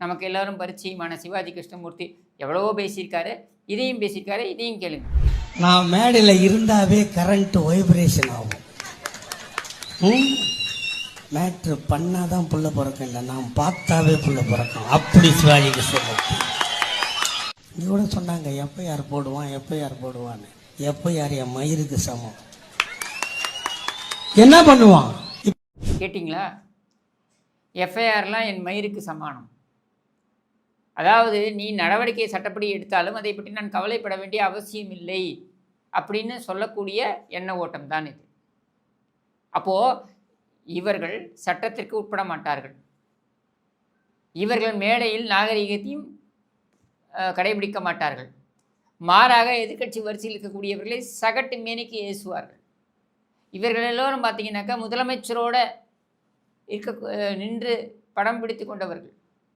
நமக்கு எல்லோரும் பரிச்சயமான சிவாஜி கிருஷ்ணமூர்த்தி எவ்வளவோ பேசியிருக்காரு, இதையும் பேசியிருக்காரு. இதையும் கேளுங்க. நான் மேடையில் இருந்தாவே கரண்ட் வைப்ரேஷன் ஆகும். மேட்ரு பண்ணாதான் புள்ள பிறக்கும், இல்லை நான் பார்த்தாவே புள்ள பிறக்கும். அப்படி சிவாஜி கிருஷ்ணமூர்த்தி இங்கே கூட சொன்னாங்க, எப்போ போடுவான்னு. எப்போ என் மயிருக்கு சமம். என்ன பண்ணுவான் கேட்டிங்களா? எஃப்ஐஆர்லாம் என் மயிருக்கு சமானம். அதாவது நீ நடவடிக்கை சட்டப்படி எடுத்தாலும் அதை பற்றி நான் கவலைப்பட வேண்டிய அவசியம் இல்லை அப்படின்னு சொல்லக்கூடிய எண்ண ஓட்டம் தான் இது. அப்போது இவர்கள் சட்டத்திற்கு உட்பட மாட்டார்கள். இவர்கள் மேடையில் நாகரிகத்தையும் கடைபிடிக்க மாட்டார்கள். மாறாக எதிர்க்கட்சி வரிசையில் இருக்கக்கூடியவர்களை சகட்டு மேனிக்கு ஏசுவார்கள். இவர்கள் எல்லோரும் பார்த்தீங்கன்னாக்கா முதலமைச்சரோட நின்று படம் பிடித்து கொண்டவர்கள்.